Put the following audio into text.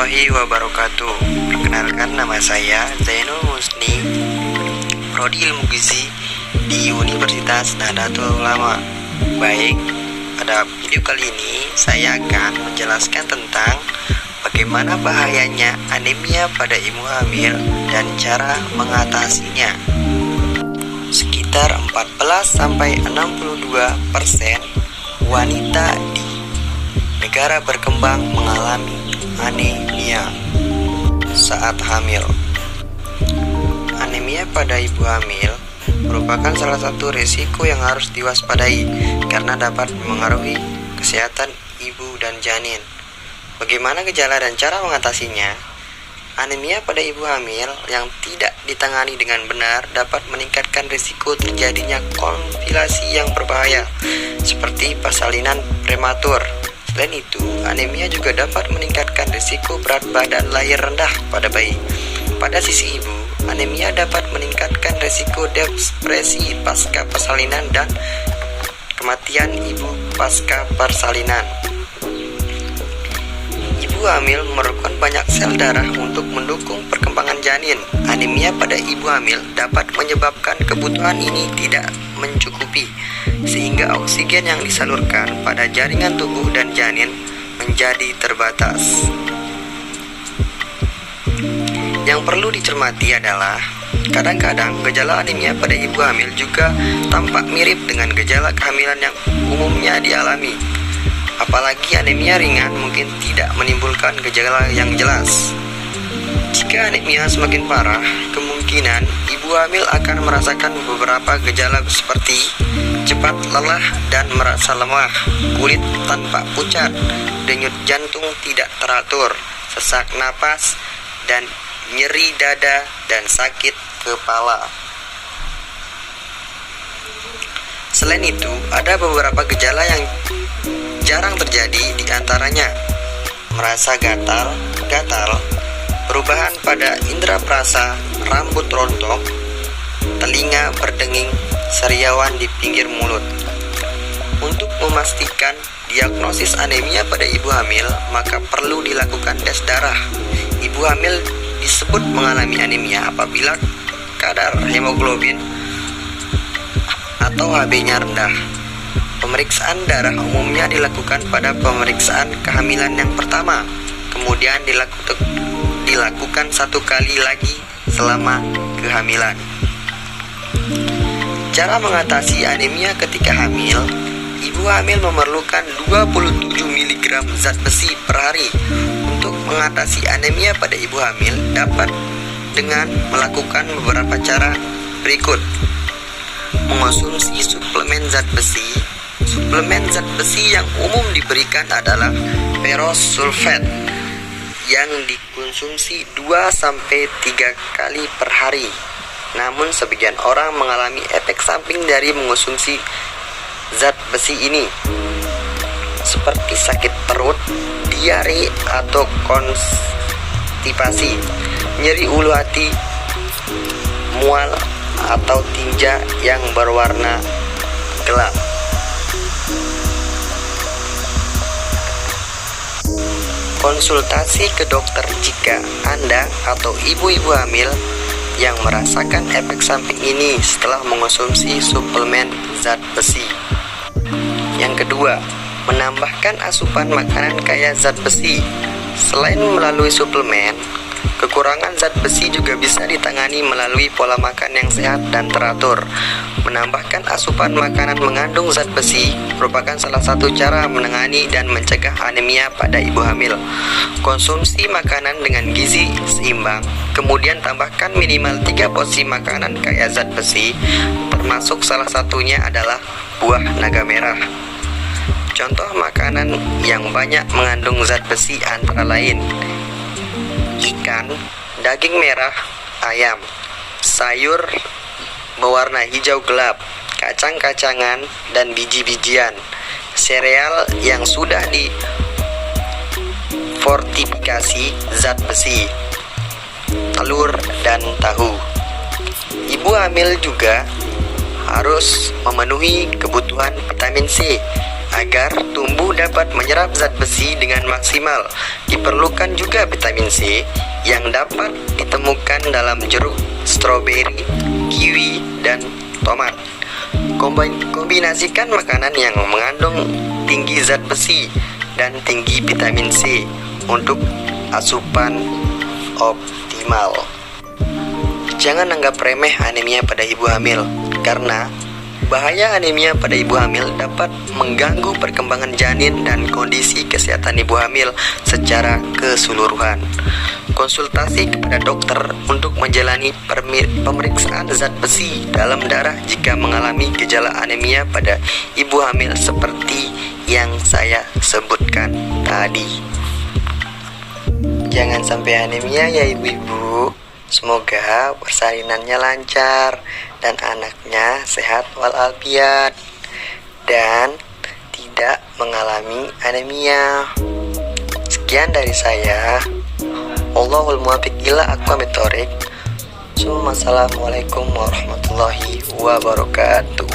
warahmatullahi wabarakatuh. Perkenalkan, nama saya Zainul Musni, Prodi Ilmu Gizi di Universitas Nahdlatul Ulama. Baik, pada video kali ini saya akan menjelaskan tentang bagaimana bahayanya anemia pada ibu hamil dan cara mengatasinya. Sekitar 14-62% wanita di negara berkembang mengalami anemia saat hamil. Anemia pada ibu hamil merupakan salah satu risiko yang harus diwaspadai karena dapat memengaruhi kesehatan ibu dan janin. Bagaimana gejala dan cara mengatasinya? Anemia pada ibu hamil yang tidak ditangani dengan benar dapat meningkatkan risiko terjadinya komplikasi yang berbahaya seperti persalinan prematur. Selain itu, anemia juga dapat meningkatkan risiko berat badan lahir rendah pada bayi. Pada sisi ibu, anemia dapat meningkatkan risiko depresi pasca persalinan dan kematian ibu pasca persalinan. Ibu hamil memerlukan banyak sel darah untuk mendukung perkembangan janin. Anemia pada ibu hamil dapat menyebabkan kebutuhan ini tidak mencukupi, sehingga oksigen yang disalurkan pada jaringan tubuh dan janin menjadi terbatas. Yang perlu dicermati adalah kadang-kadang gejala anemia pada ibu hamil juga tampak mirip dengan gejala kehamilan yang umumnya dialami. Apalagi anemia ringan mungkin tidak menimbulkan gejala yang jelas. Jika anemia semakin parah, kemungkinan ibu hamil akan merasakan beberapa gejala seperti cepat lelah dan merasa lemah, kulit tanpa pucat, denyut jantung tidak teratur, sesak napas, dan nyeri dada dan sakit kepala. Selain itu, ada beberapa gejala yang jarang terjadi, di antaranya merasa gatal, perubahan pada indera perasa, rambut rontok, telinga berdenging, sariawan di pinggir mulut. Untuk memastikan diagnosis anemia pada ibu hamil, maka perlu dilakukan tes darah. Ibu hamil disebut mengalami anemia apabila kadar hemoglobin atau HB-nya rendah. Pemeriksaan darah umumnya dilakukan pada pemeriksaan kehamilan yang pertama, kemudian dilakukan satu kali lagi selama kehamilan. Cara mengatasi anemia ketika hamil. Ibu hamil memerlukan 27 mg zat besi per hari. Untuk mengatasi anemia pada ibu hamil dapat dengan melakukan beberapa cara berikut. Mengonsumsi suplemen zat besi. Suplemen zat besi yang umum diberikan adalah ferrous sulfate yang dikonsumsi 2-3 kali per hari. Namun sebagian orang mengalami efek samping dari mengonsumsi zat besi ini, seperti sakit perut, diare atau konstipasi, nyeri ulu hati, mual atau tinja yang berwarna gelap. Konsultasi ke dokter jika Anda atau ibu-ibu hamil yang merasakan efek samping ini setelah mengonsumsi suplemen zat besi. Yang kedua, menambahkan asupan makanan kaya zat besi. Selain melalui suplemen, kekurangan zat besi juga bisa ditangani melalui pola makan yang sehat dan teratur. Menambahkan asupan makanan mengandung zat besi merupakan salah satu cara menangani dan mencegah anemia pada ibu hamil. Konsumsi makanan dengan gizi seimbang, kemudian tambahkan minimal 3 porsi makanan kaya zat besi, termasuk salah satunya adalah buah naga merah. Contoh makanan yang banyak mengandung zat besi antara lain ikan, daging merah, ayam, sayur berwarna hijau gelap, kacang-kacangan dan biji-bijian, sereal yang sudah difortifikasi zat besi, telur dan tahu. Ibu hamil juga harus memenuhi kebutuhan vitamin C Agar tumbuh dapat menyerap zat besi dengan maksimal, diperlukan juga vitamin C yang dapat ditemukan dalam jeruk, stroberi, kiwi, dan tomat. Kombinasikan makanan yang mengandung tinggi zat besi dan tinggi vitamin C untuk asupan optimal. Jangan anggap remeh anemia pada ibu hamil, karena bahaya anemia pada ibu hamil dapat mengganggu perkembangan janin dan kondisi kesehatan ibu hamil secara keseluruhan. Konsultasi kepada dokter untuk menjalani pemeriksaan zat besi dalam darah jika mengalami gejala anemia pada ibu hamil seperti yang saya sebutkan tadi. Jangan sampai anemia ya ibu-ibu. Semoga persalinannya lancar dan anaknya sehat walafiat dan tidak mengalami anemia. Sekian dari saya. Allahul muwaffiq ila aqwamit thoriq. Assalamualaikum warahmatullahi wabarakatuh.